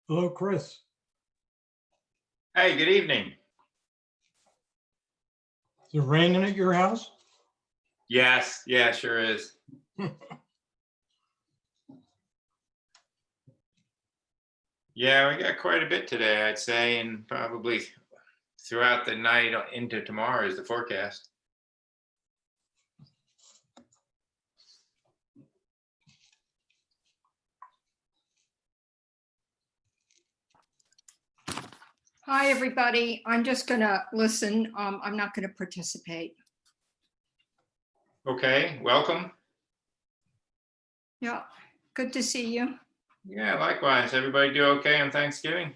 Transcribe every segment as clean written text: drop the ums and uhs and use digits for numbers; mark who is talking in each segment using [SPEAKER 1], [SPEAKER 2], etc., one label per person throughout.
[SPEAKER 1] Hello, Chris.
[SPEAKER 2] Hey, good evening.
[SPEAKER 1] Is it raining at your house?
[SPEAKER 2] Yes, yeah, sure is. Yeah, we got quite a bit today, I'd say, and probably throughout the night into tomorrow is the forecast.
[SPEAKER 3] Hi, everybody. I'm just going to listen. I'm not going to participate.
[SPEAKER 2] Okay, welcome.
[SPEAKER 3] Yeah, good to see you.
[SPEAKER 2] Yeah, likewise. Everybody do okay on Thanksgiving?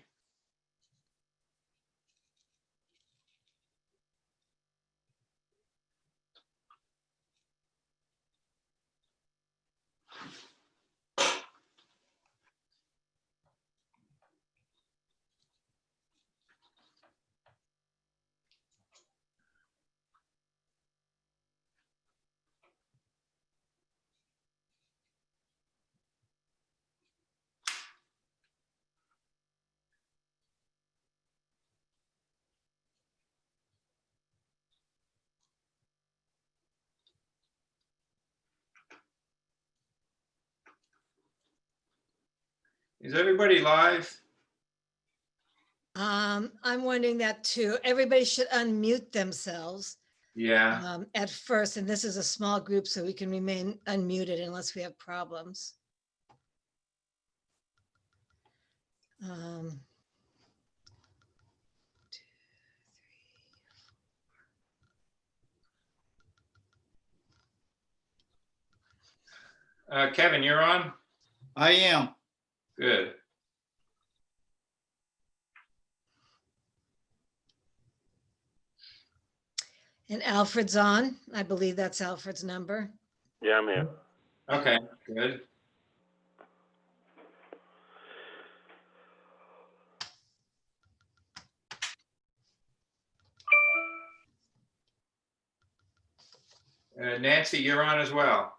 [SPEAKER 2] Is everybody live?
[SPEAKER 4] I'm wondering that too. Everybody should unmute themselves
[SPEAKER 2] Yeah.
[SPEAKER 4] at first, and this is a small group, so we can remain unmuted unless we have problems.
[SPEAKER 2] Kevin, you're on?
[SPEAKER 5] I am.
[SPEAKER 2] Good.
[SPEAKER 4] And Alfred's on. I believe that's Alfred's number.
[SPEAKER 6] Yeah, I'm here.
[SPEAKER 2] Okay, good. Nancy, you're on as well.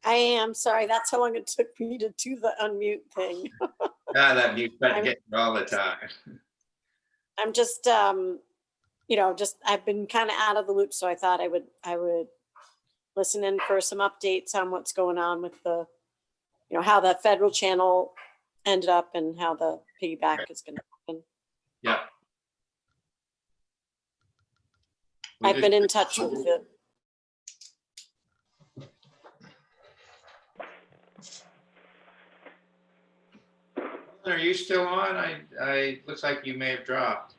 [SPEAKER 7] I am sorry. That's how long it took me to do the unmute thing.
[SPEAKER 2] That mute button gets you all the time.
[SPEAKER 7] I'm just, I've been kind of out of the loop, so I thought I would listen in for some updates on what's going on with the, how the federal channel ended up and how the piggyback is going to happen.
[SPEAKER 2] Yeah.
[SPEAKER 7] I've been in touch with the.
[SPEAKER 2] Are you still on? I looks like you may have dropped.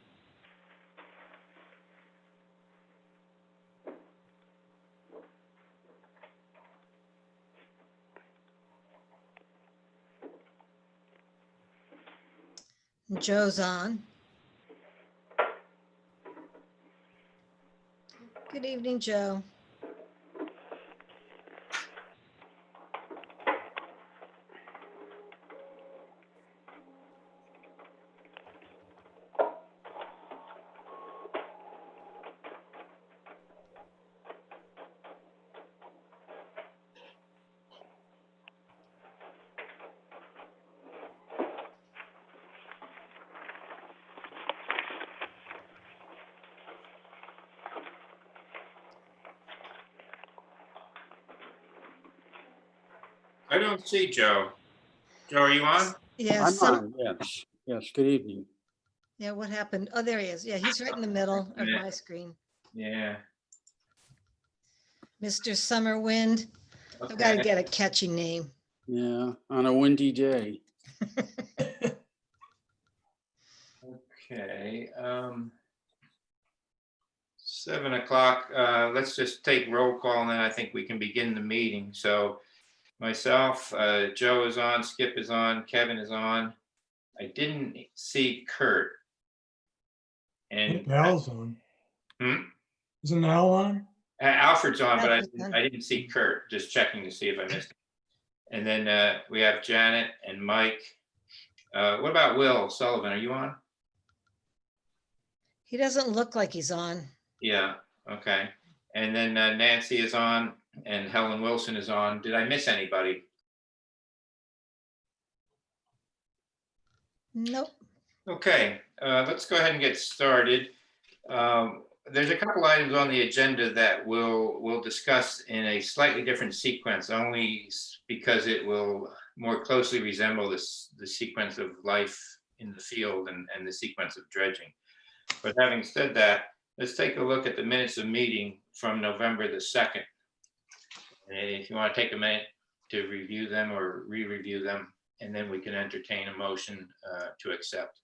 [SPEAKER 4] Joe's on. Good evening, Joe.
[SPEAKER 2] I don't see Joe. Joe, are you on?
[SPEAKER 4] Yeah,
[SPEAKER 5] I'm on, yes. Yes, good evening.
[SPEAKER 4] yeah, what happened? Oh, there he is. Yeah, he's right in the middle of my screen.
[SPEAKER 2] Yeah.
[SPEAKER 4] Mr. Summer Wind. I've got to get a catchy name.
[SPEAKER 5] Yeah, on a windy day.
[SPEAKER 2] Okay. 7 o'clock. Let's just take roll call and then I think we can begin the meeting. So myself, Joe is on, Skip is on, Kevin is on. I didn't see Kurt. And
[SPEAKER 1] Al's on. Isn't Al on?
[SPEAKER 2] Alfred's on, but
[SPEAKER 4] Alfred's on.
[SPEAKER 2] I didn't see Kurt. Just checking to see if I missed it. And then we have Janet and Mike. What about Will Sullivan? Are you on?
[SPEAKER 4] He doesn't look like he's on.
[SPEAKER 2] Yeah. Okay. And then Nancy is on and Helen Wilson is on. Did I miss anybody?
[SPEAKER 4] Nope.
[SPEAKER 2] Okay, let's go ahead and get started. There's a couple items on the agenda that we'll discuss in a slightly different sequence, only because it will more closely resemble the sequence of life in the field and the sequence of dredging. But having said that, let's take a look at the minutes of meeting from November the 2nd. If you want to take a minute to review them or re-review them, and then we can entertain a motion to accept.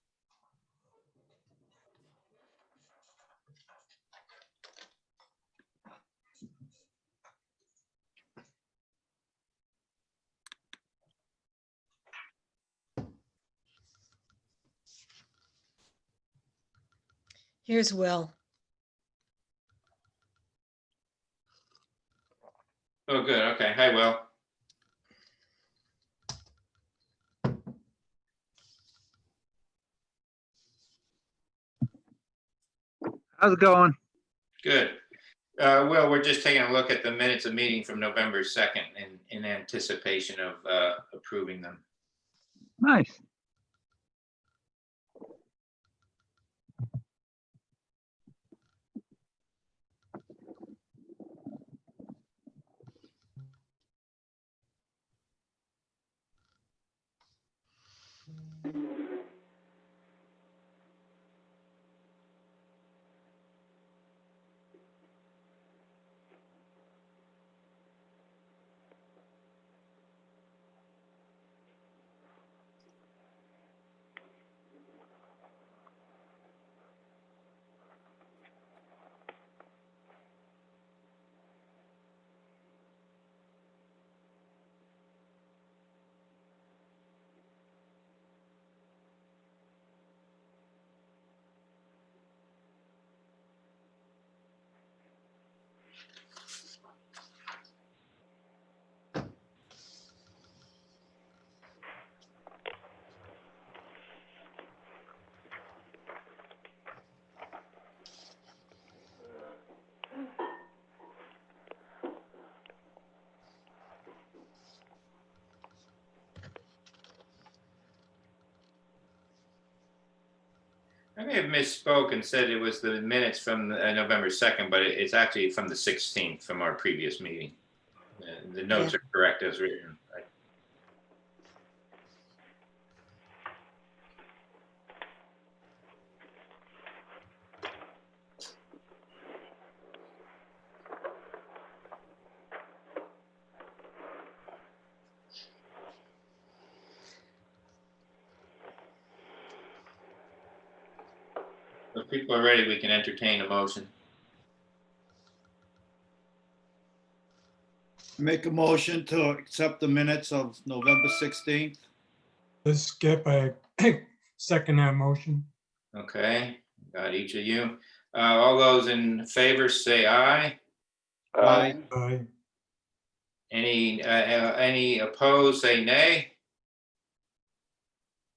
[SPEAKER 4] Here's Will.
[SPEAKER 2] Oh, good. Okay. Hi, Will.
[SPEAKER 6] How's it going?
[SPEAKER 2] Good. Will, we're just taking a look at the minutes of meeting from November 2nd in anticipation of approving them.
[SPEAKER 6] Nice.
[SPEAKER 2] I may have misspoke and said it was the minutes from November 2nd, but it's actually from the 16th from our previous meeting. The notes are correct as written. Right? If people are ready, we can entertain a motion.
[SPEAKER 5] Make a motion to accept the minutes of November 16th.
[SPEAKER 1] Let's skip. I second that motion.
[SPEAKER 2] Okay, got each of you. All those in favor say aye.
[SPEAKER 5] Aye.
[SPEAKER 1] Aye.
[SPEAKER 2] Any opposed say nay.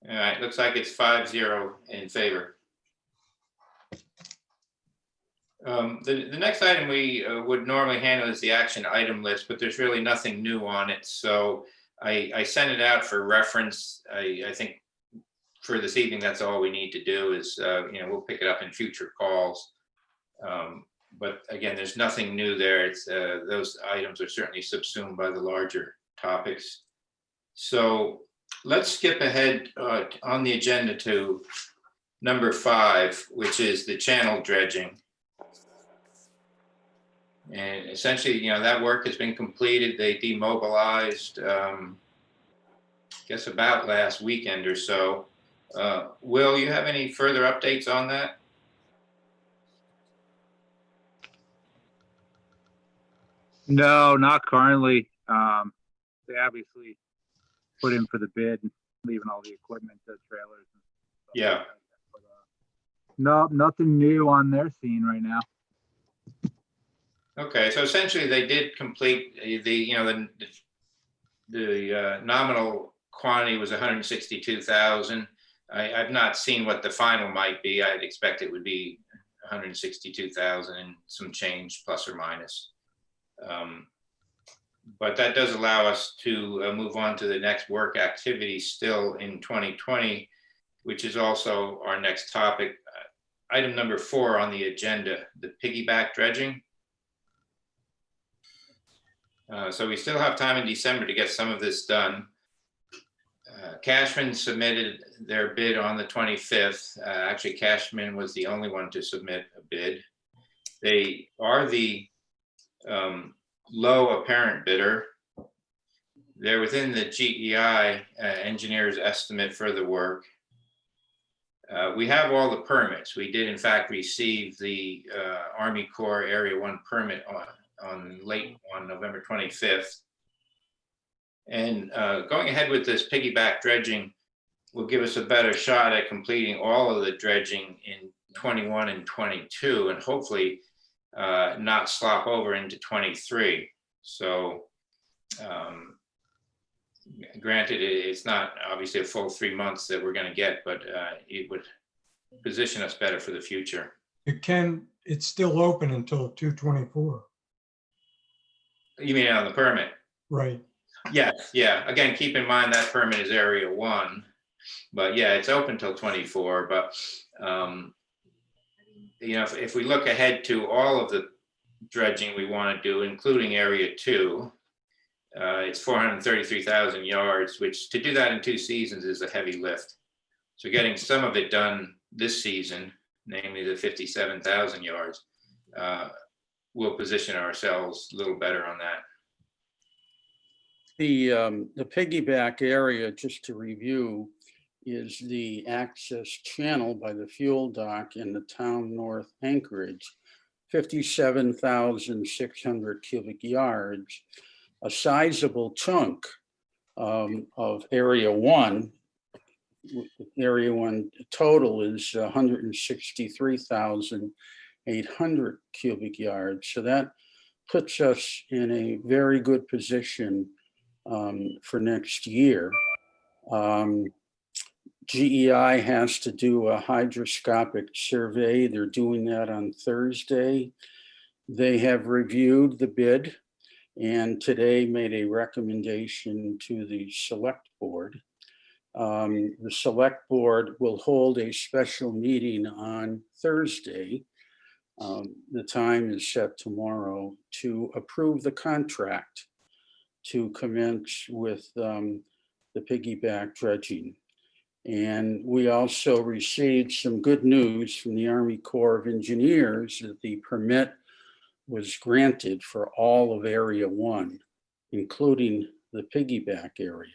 [SPEAKER 2] All right, looks like it's 5-0 in favor. The next item we would normally handle is the action item list, but there's really nothing new on it. So I sent it out for reference. I think for this evening, that's all we need to do is, we'll pick it up in future calls. But again, there's nothing new there. It's those items are certainly subsumed by the larger topics. So let's skip ahead on the agenda to number 5, which is the channel dredging. And essentially, that work has been completed. They demobilized, I guess about last weekend or so. Will, you have any further updates on that?
[SPEAKER 6] No, not currently. They obviously put in for the bid, leaving all the equipment, the trailers. And stuff
[SPEAKER 2] Yeah.
[SPEAKER 6] like that. But, no, nothing new on their scene right now.
[SPEAKER 2] Okay, so essentially they did complete the nominal quantity was 162,000. I've not seen what the final might be. I'd expect it would be 162,000 and some change, plus or minus. But that does allow us to move on to the next work activity still in 2020, which is also our next topic. Item number 4 on the agenda, the piggyback dredging. So we still have time in December to get some of this done. Cashman submitted their bid on the 25th. Actually, Cashman was the only one to submit a bid. They are the low apparent bidder. They're within the GEI engineer's estimate for the work. We have all the permits. We did in fact receive the Army Corps Area 1 permit on November 25th. And going ahead with this piggyback dredging will give us a better shot at completing all of the dredging in 21 and 22, and hopefully not slop over into 23. So granted, it's not obviously a full 3 months that we're going to get, but it would position us better for the future.
[SPEAKER 1] It's still open until 2/24,
[SPEAKER 2] You mean on the permit?
[SPEAKER 1] right?
[SPEAKER 2] Yes, yeah. Again, keep in mind that permit is Area 1, but yeah, it's open till 24. But you know, if we look ahead to all of the dredging we want to do, including Area 2, it's 433,000 yards, which to do that in 2 seasons is a heavy lift. So getting some of it done this season, namely the 57,000 yards, will position ourselves a little better on that.
[SPEAKER 8] The piggyback area, just to review, is the access channel by the fuel dock in the town north Anchorage, 57,600 cubic yards, a sizable chunk of Area 1. Area 1 total is 163,800 cubic yards. So that puts us in a very good position for next year. GEI has to do a hydroscopic survey. They're doing that on Thursday. They have reviewed the bid and today made a recommendation to the select board. The select board will hold a special meeting on Thursday. The time is set tomorrow to approve the contract to commence with the piggyback dredging. And we also received some good news from the Army Corps of Engineers that the permit was granted for all of Area 1, including the piggyback area.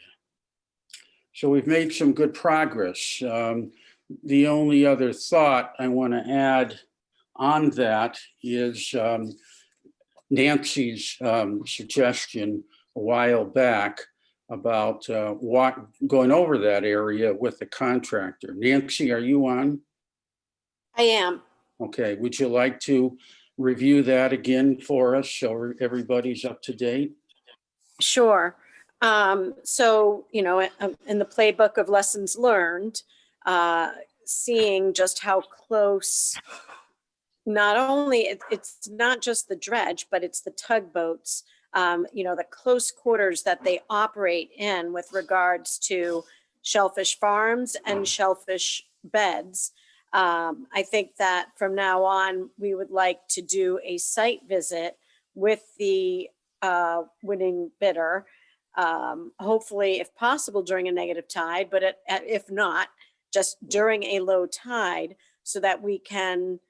[SPEAKER 8] So we've made some good progress. The only other thought I want to add on that is Nancy's suggestion a while back about going over that area with the contractor. Nancy, are you on?
[SPEAKER 7] I am.
[SPEAKER 8] Okay, would you like to review that again for us so everybody's up to date?
[SPEAKER 7] Sure. So, you know, in the playbook of lessons learned, seeing just how close, not only, it's not just the dredge, but it's the tugboats, you know, the close quarters that they operate in with regards to shellfish farms and shellfish beds. I think that from now on, we would like to do a site visit with the winning bidder, hopefully if possible during a negative tide, but if not, just during a low tide, so that we can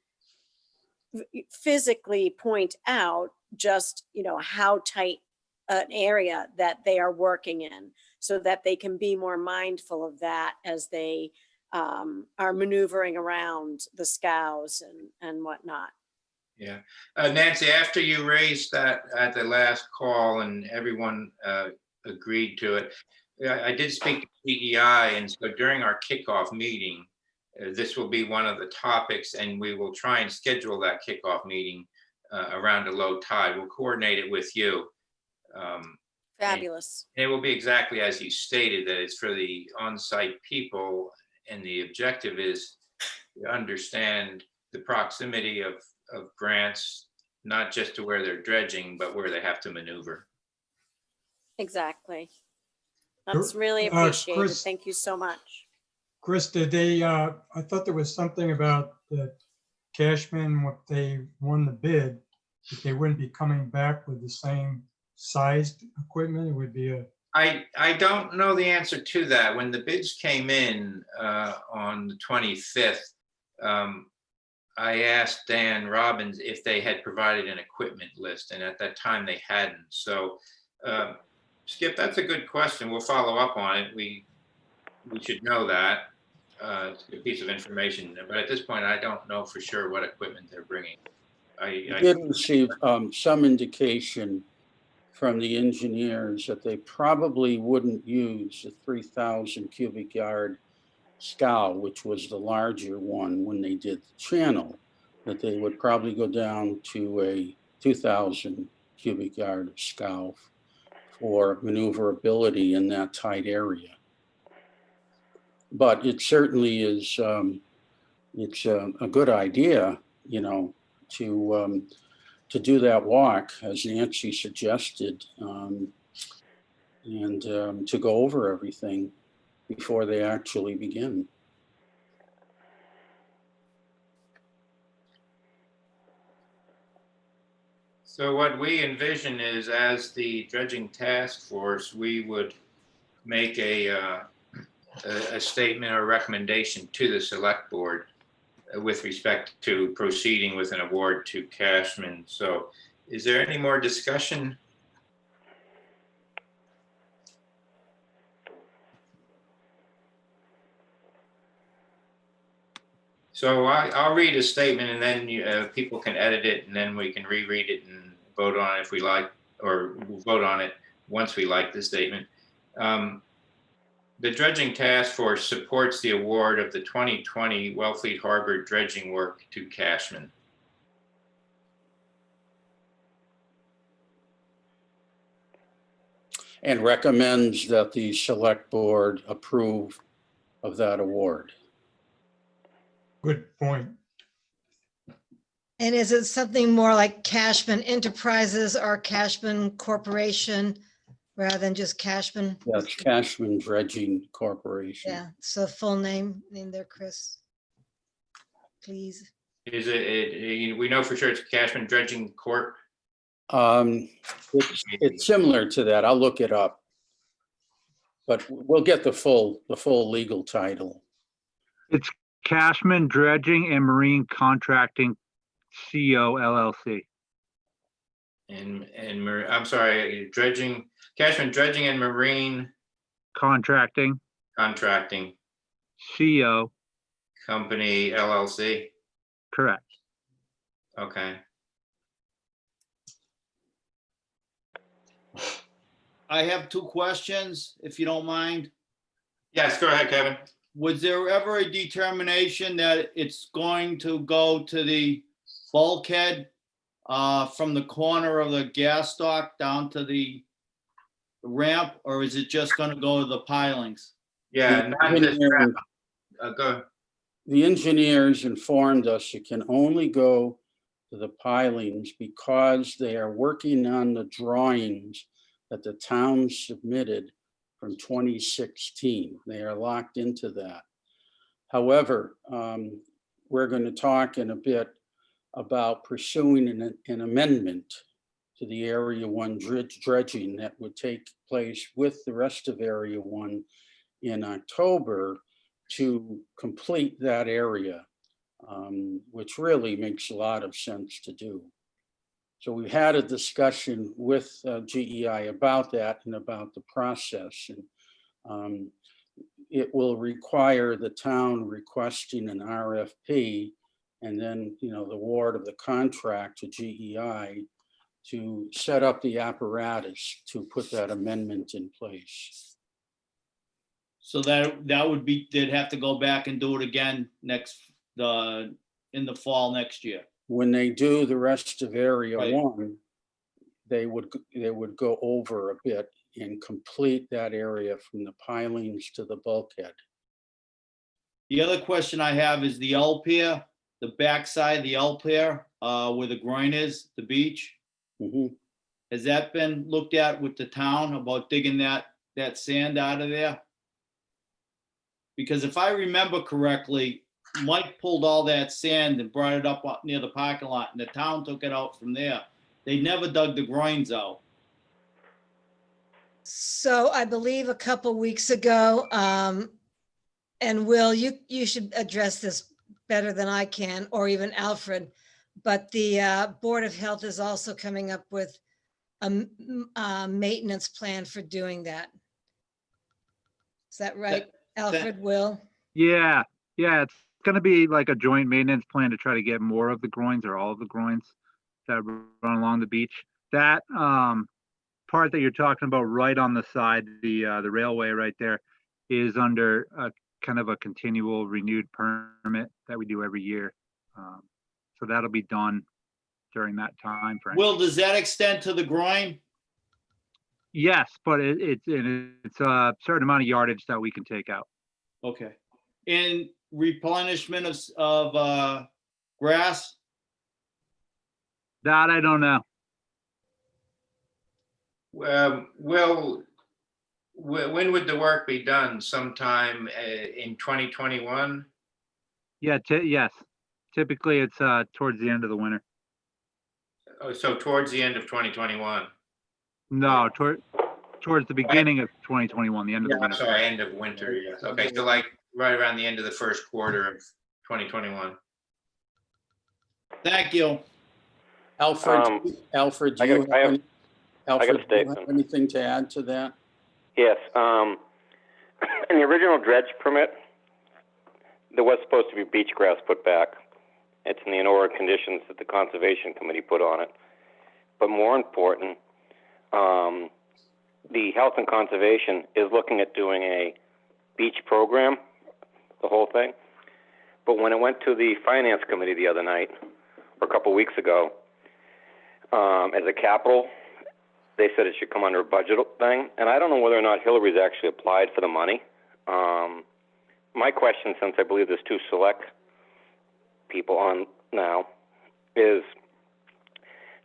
[SPEAKER 7] physically point out just, you know, how tight an area that they are working in, so that they can be more mindful of that as they are maneuvering around the scows and whatnot.
[SPEAKER 2] Yeah. Nancy, after you raised that at the last call and everyone agreed to it, I did speak to GEI, and so during our kickoff meeting, this will be one of the topics, and we will try and schedule that kickoff meeting around a low tide. We'll coordinate it with you.
[SPEAKER 7] Fabulous.
[SPEAKER 2] And it will be exactly as you stated, that it's for the on-site people, and the objective is to understand the proximity of grants, not just to where they're dredging, but where they have to maneuver.
[SPEAKER 7] Exactly. That's really
[SPEAKER 1] Chris-
[SPEAKER 7] appreciated. Thank you so much.
[SPEAKER 1] Chris, did they, I thought there was something about the Cashman, what they won the bid, that they wouldn't be coming back with the same sized equipment. It would be a,
[SPEAKER 2] I don't know the answer to that. When the bids came in on the 25th, I asked Dan Robbins if they had provided an equipment list, and at that time they hadn't. So, Skip, that's a good question. We'll follow up on it. We should know that. It's a good piece of information, but at this point, I don't know for sure what equipment they're bringing.
[SPEAKER 8] We did receive some indication from the engineers that they probably wouldn't use a 3,000 cubic yard scow, which was the larger one when they did the channel, that they would probably go down to a 2,000 cubic yard scow for maneuverability in that tight area. But it certainly is, it's a good idea, you know, to do that walk, as Nancy suggested, and to go over everything before they actually begin.
[SPEAKER 2] So what we envision is, as the dredging task force, we would make a statement or recommendation to the select board with respect to proceeding with an award to Cashman. So is there any more discussion? So I'll read a statement, and then people can edit it, and then we can reread it and vote on it if we like, or we'll vote on it once we like the statement. The Dredging Task Force supports the award of the 2020 Wellfleet Harbor dredging work to Cashman.
[SPEAKER 8] And recommends that the select board approve of that award.
[SPEAKER 1] good point.
[SPEAKER 4] And is it something more like Cashman Enterprises or Cashman Corporation rather than just Cashman?
[SPEAKER 8] That's Cashman Dredging Corporation.
[SPEAKER 4] Yeah, so full name in there, Chris. Please.
[SPEAKER 2] Is it, we know for sure it's Cashman Dredging Corp?
[SPEAKER 8] It's similar to that. I'll look it up. But we'll get the full legal title.
[SPEAKER 6] It's Cashman Dredging and Marine Contracting CO LLC.
[SPEAKER 2] And I'm sorry, Cashman Dredging and Marine
[SPEAKER 6] Contracting
[SPEAKER 2] Contracting
[SPEAKER 6] CO,
[SPEAKER 2] Company LLC.
[SPEAKER 6] correct.
[SPEAKER 2] Okay.
[SPEAKER 5] I have two questions, if you don't mind.
[SPEAKER 2] Yes, go ahead, Kevin.
[SPEAKER 5] Was there ever a determination that it's going to go to the bulkhead from the corner of the gas dock down to the ramp, or is it just going to go to the pilings?
[SPEAKER 2] Yeah, not just, go.
[SPEAKER 8] The engineers informed us it can only go to the pilings because they are working on the drawings that the town submitted from 2016. They are locked into that. However, we're going to talk in a bit about pursuing an amendment to the Area 1 dredging that would take place with the rest of Area 1 in October to complete that area, which really makes a lot of sense to do. So we had a discussion with GEI about that and about the process. And it will require the town requesting an RFP and then, you know, the award of the contract to GEI to set up the apparatus to put that amendment in place.
[SPEAKER 5] So that would be, they'd have to go back and do it again in the fall next year.
[SPEAKER 8] When they do the rest of Area
[SPEAKER 5] Right.
[SPEAKER 8] 1, they would go over a bit and complete that area from the pilings to the bulkhead.
[SPEAKER 5] The other question I have is the L pier. the backside, the L pair, where the groin is, the beach.
[SPEAKER 8] Mhm.
[SPEAKER 5] Has that been looked at with the town about digging that sand out of there? Because if I remember correctly, Mike pulled all that sand and brought it up near the parking lot, and the town took it out from there. They never dug the groins out.
[SPEAKER 4] So I believe a couple weeks ago, and Will, you should address this better than I can, or even Alfred. But the Board of Health is also coming up with a maintenance plan for doing that. Is that right, Alfred, Will?
[SPEAKER 6] Yeah, yeah, it's gonna be like a joint maintenance plan to try to get more of the groins or all of the groins that run along the beach. That part that you're talking about right on the side, the railway right there, is under a kind of a continual renewed permit that we do every year. So that'll be done during that time frame.
[SPEAKER 5] Will, does that extend to the groin?
[SPEAKER 6] Yes, but it's a certain amount of yardage that we can take out.
[SPEAKER 5] Okay. And replenishment of grass?
[SPEAKER 6] That I don't know.
[SPEAKER 2] Will, when would the work be done? Sometime in 2021?
[SPEAKER 6] Yeah, yes. Typically it's towards the end of the winter.
[SPEAKER 2] Oh, so towards the end of 2021?
[SPEAKER 6] No, towards the beginning of 2021, the end of
[SPEAKER 2] Yeah,
[SPEAKER 6] the
[SPEAKER 2] I'm
[SPEAKER 6] winter.
[SPEAKER 2] sorry, end of winter, yes. Okay, so like right around the end of the first quarter of 2021.
[SPEAKER 5] Thank you.
[SPEAKER 8] Alfred, Alfred, do
[SPEAKER 9] I
[SPEAKER 8] you
[SPEAKER 9] got- I
[SPEAKER 8] have
[SPEAKER 9] have-
[SPEAKER 8] any- Alfred, do you have
[SPEAKER 9] statement.
[SPEAKER 8] anything to add to that?
[SPEAKER 9] Yes, in the original dredge permit, there was supposed to be beach grass put back. It's in the in-order conditions that the Conservation Committee put on it. But more important, the Health and Conservation is looking at doing a beach program, the whole thing. But when it went to the Finance Committee the other night, or a couple weeks ago, as a capital, they said it should come under a budget thing. And I don't know whether or not Hillary's actually applied for the money. My question, since I believe there's two select people on now, is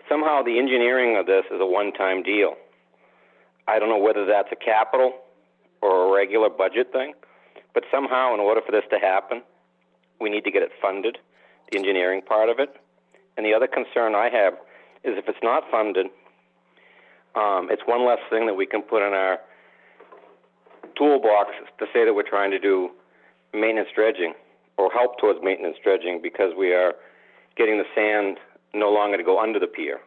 [SPEAKER 9] somehow the engineering of this is a one-time deal. I don't know whether that's a capital or a regular budget thing, but somehow in order for this to happen, we need to get it funded, the engineering part of it. And the other concern I have is if it's not funded, it's one less thing that we can put in our toolbox to say that we're trying to do maintenance dredging or help towards maintenance dredging, because we are getting the sand no longer to go under the pier.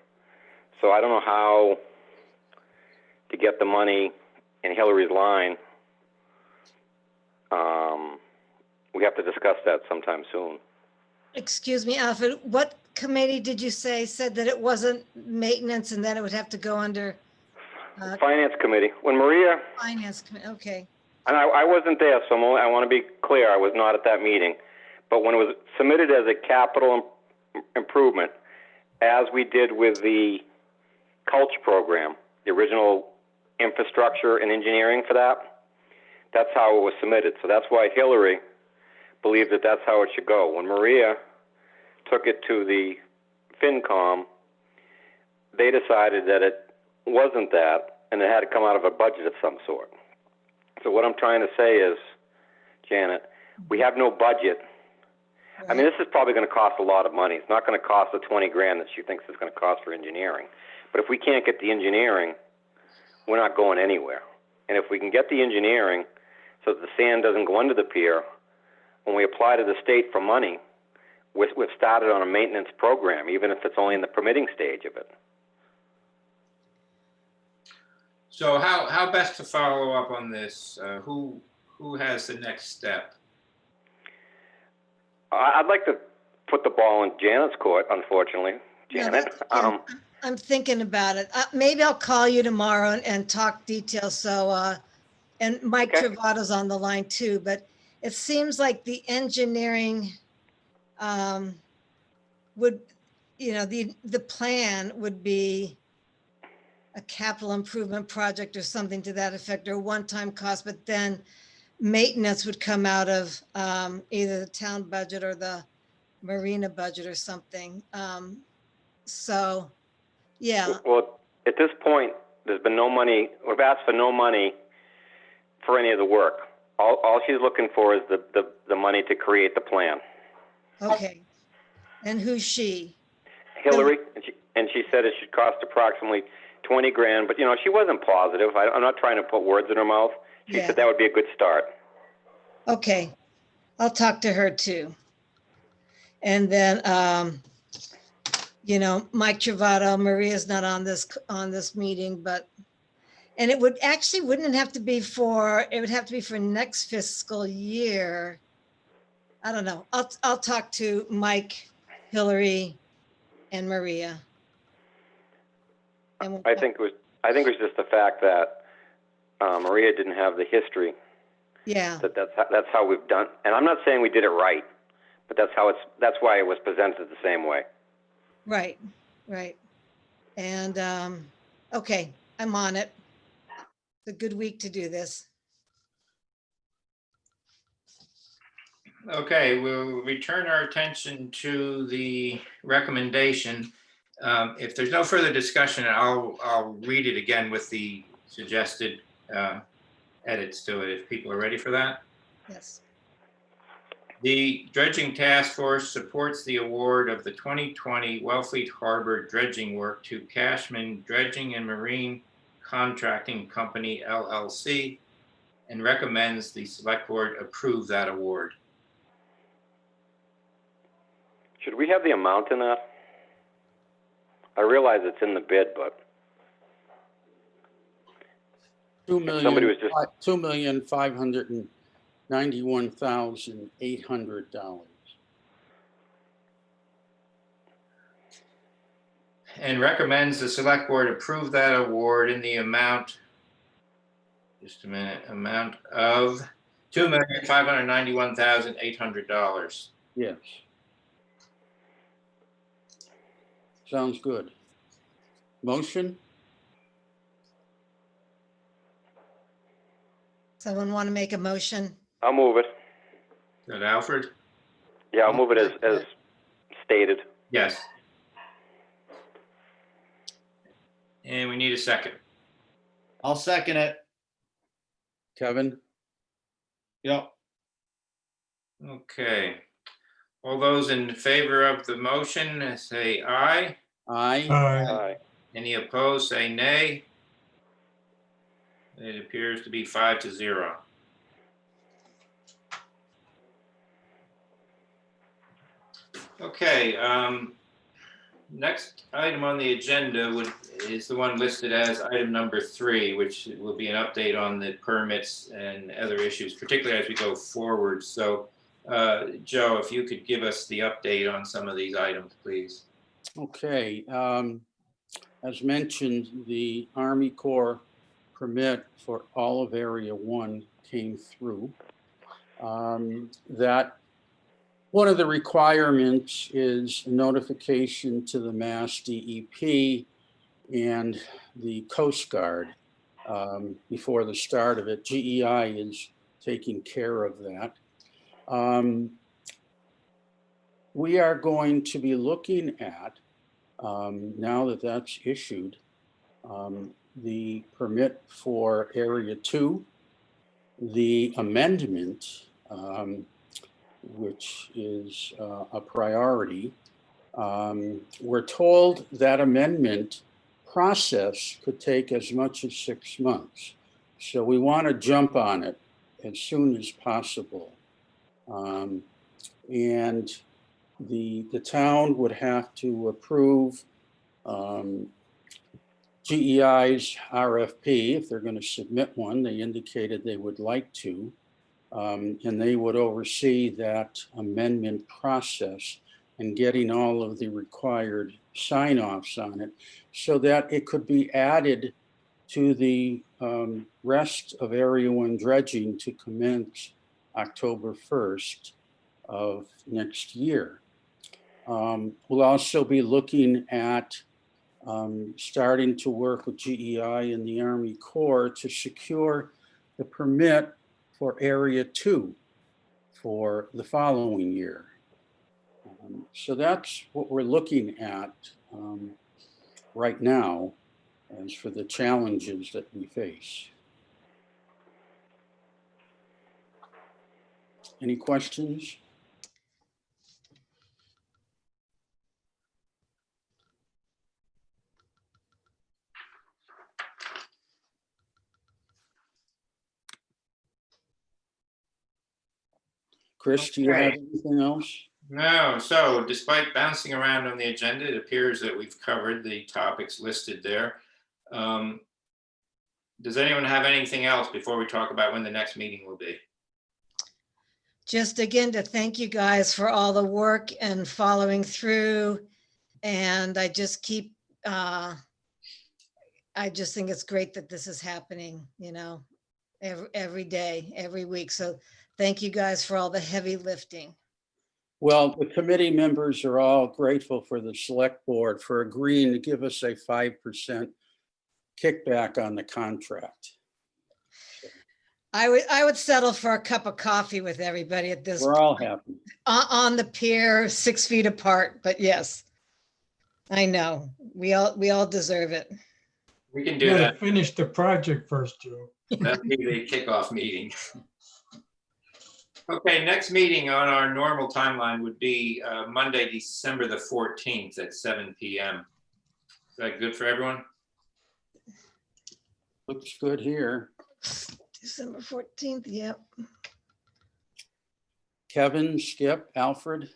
[SPEAKER 9] So I don't know how to get the money in Hillary's line. We have to discuss that sometime soon.
[SPEAKER 4] Excuse me, Alfred, what committee did you say said that it wasn't maintenance and then it would have to go under
[SPEAKER 9] Finance Committee, when Maria,
[SPEAKER 4] finance committee? Okay.
[SPEAKER 9] and I wasn't there, so I want to be clear, I was not at that meeting. But when it was submitted as a capital improvement, as we did with the Culture program, the original infrastructure and engineering for that, that's how it was submitted. So that's why Hillary believed that that's how it should go. When Maria took it to the FinCom, they decided that it wasn't that, and it had to come out of a budget of some sort. So what I'm trying to say is, Janet, we have no budget. I mean, this is probably going to cost a lot of money. It's not going to cost the 20 grand that she thinks it's going to cost for engineering. But if we can't get the engineering, we're not going anywhere. And if we can get the engineering so that the sand doesn't go under the pier, when we apply to the state for money, we've started on a maintenance program, even if it's only in the permitting stage of it.
[SPEAKER 2] So how best to follow up on this? Who has the next step?
[SPEAKER 9] I'd like to put the ball in Janet's court, unfortunately.
[SPEAKER 4] No,
[SPEAKER 9] Janet,
[SPEAKER 4] I'm thinking about it. Maybe I'll call you tomorrow and talk details. So, and Mike
[SPEAKER 9] Okay.
[SPEAKER 4] Travato's on the line too, but it seems like the engineering would, the plan would be a capital improvement project or something to that effect, or one-time cost, but then maintenance would come out of either the town budget or the marina budget or something. So, yeah,
[SPEAKER 9] Well, at this point, there's been no money, we've asked for no money for any of the work. All she's looking for is the money to create the plan.
[SPEAKER 4] okay. And who's she?
[SPEAKER 9] Hillary, and she said it should cost approximately 20 grand, but she wasn't positive. I'm not trying to put words in her mouth. She
[SPEAKER 4] Yeah.
[SPEAKER 9] said that would be a good start.
[SPEAKER 4] Okay, I'll talk to her too. And then, Mike Travato, Maria's not on this meeting, but, and it would actually, wouldn't it have to be it would have to be for next fiscal year. I don't know. I'll talk to Mike, Hillary, and Maria. And
[SPEAKER 9] I think it was just the fact that Maria didn't have the history.
[SPEAKER 4] Yeah,
[SPEAKER 9] That's how we've done. And I'm not saying we did it right, but that's why it was presented the same way.
[SPEAKER 4] right. And, okay, I'm on it. It's a good week to do this.
[SPEAKER 2] Okay, we'll return our attention to the recommendation. If there's no further discussion, I'll read it again with the suggested edits to it, if people are ready for that.
[SPEAKER 4] Yes.
[SPEAKER 2] The Dredging Task Force supports the award of the 2020 Wellfleet Harbor dredging work to Cashman Dredging and Marine Contracting Company, LLC, and recommends the Select Board approve that award.
[SPEAKER 9] Should we have the amount in that? I realize it's in the bid, but somebody was just-
[SPEAKER 8] $2,591,800.
[SPEAKER 2] And recommends the Select Board approve that award in the amount, just a minute, amount of $2,591,800.
[SPEAKER 8] Yes. Sounds good. Motion?
[SPEAKER 4] Someone want to make a motion?
[SPEAKER 9] I'll move it.
[SPEAKER 2] Is that Alfred?
[SPEAKER 9] Yeah, I'll move it as stated.
[SPEAKER 2] Yes. And we need a second.
[SPEAKER 5] I'll second it.
[SPEAKER 8] Kevin?
[SPEAKER 5] Yep.
[SPEAKER 2] Okay. All those in favor of the motion, say aye.
[SPEAKER 8] Aye.
[SPEAKER 9] Aye.
[SPEAKER 2] Any opposed, say nay. It appears to be 5-0. Okay, next item on the agenda is the one listed as item number 3, which will be an update on the permits and other issues, particularly as we go forward. So, Joe, if you could give us the update on some of these items, please.
[SPEAKER 8] Okay. As mentioned, the Army Corps permit for Olive Area 1 came through. That one of the requirements is notification to the Mass DEP and the Coast Guard before the start of it. GEI is taking care of that. We are going to be looking at, now that that's issued, the permit for Area 2, the amendment, which is a priority. We're told that amendment process could take as much as 6 months. So we want to jump on it as soon as possible. And the town would have to approve GEI's RFP if they're going to submit one. They indicated they would like to. And they would oversee that amendment process and getting all of the required sign-offs on it so that it could be added to the rest of Area 1 dredging to commence October 1st of next year. We'll also be looking at starting to work with GEI and the Army Corps to secure the permit for Area 2 for the following year. So that's what we're looking at right now as for the challenges that we face. Any questions? Chris, do you have
[SPEAKER 2] Okay.
[SPEAKER 8] anything else?
[SPEAKER 2] No, so despite bouncing around on the agenda, it appears that we've covered the topics listed there. Does anyone have anything else before we talk about when the next meeting will be?
[SPEAKER 4] Just again, to thank you guys for all the work and following through. And I just keep, I just think it's great that this is happening, you know, every day, every week. So thank you guys for all the heavy lifting.
[SPEAKER 8] Well, the committee members are all grateful for the select board for agreeing to give us a 5% kickback on the contract.
[SPEAKER 4] I would settle for a cup of coffee with everybody at this,
[SPEAKER 8] We're all happy.
[SPEAKER 4] on the pier, 6 feet apart, but yes. I know, we all deserve it.
[SPEAKER 2] We can
[SPEAKER 1] You
[SPEAKER 2] do
[SPEAKER 1] gotta
[SPEAKER 2] that.
[SPEAKER 1] finish the project first, Joe.
[SPEAKER 2] That'll be the kickoff meeting. Okay, next meeting on our normal timeline would be Monday, December the 14th at 7 p.m. Is that good for everyone?
[SPEAKER 8] Looks good here.
[SPEAKER 4] December 14th, yep.
[SPEAKER 8] Kevin, Skip, Alfred?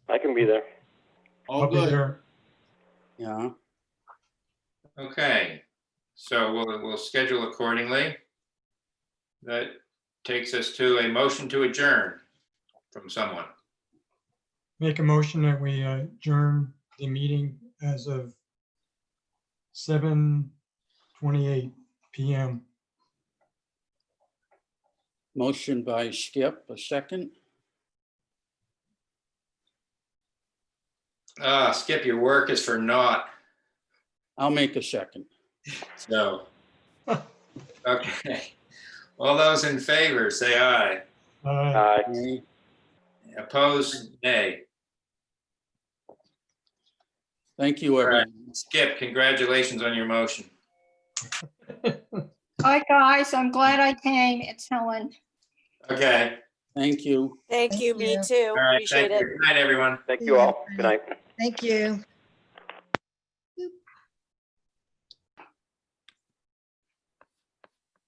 [SPEAKER 9] I can be there.
[SPEAKER 5] All
[SPEAKER 1] I'll be
[SPEAKER 5] good.
[SPEAKER 1] there.
[SPEAKER 8] Yeah.
[SPEAKER 2] Okay, so we'll schedule accordingly. That takes us to a motion to adjourn from someone.
[SPEAKER 1] Make a motion that we adjourn the meeting as of 7:28 PM.
[SPEAKER 8] Motion by Skip, a second.
[SPEAKER 2] Skip, your work is for naught.
[SPEAKER 8] I'll make a second.
[SPEAKER 2] So, okay. All those in favor, say aye.
[SPEAKER 9] Aye.
[SPEAKER 8] Okay.
[SPEAKER 2] Opposed, nay.
[SPEAKER 8] Thank you,
[SPEAKER 2] All right.
[SPEAKER 8] everyone.
[SPEAKER 2] Skip, congratulations on your motion.
[SPEAKER 3] Hi, guys. I'm glad I came. It's Helen.
[SPEAKER 2] Okay.
[SPEAKER 8] Thank you.
[SPEAKER 7] Thank
[SPEAKER 4] Thank
[SPEAKER 7] you, me
[SPEAKER 4] you.
[SPEAKER 7] too.
[SPEAKER 2] All right.
[SPEAKER 7] Appreciate
[SPEAKER 2] Thank
[SPEAKER 7] it.
[SPEAKER 2] you. Good night, everyone.
[SPEAKER 9] Thank you all. Good night.
[SPEAKER 4] Thank you.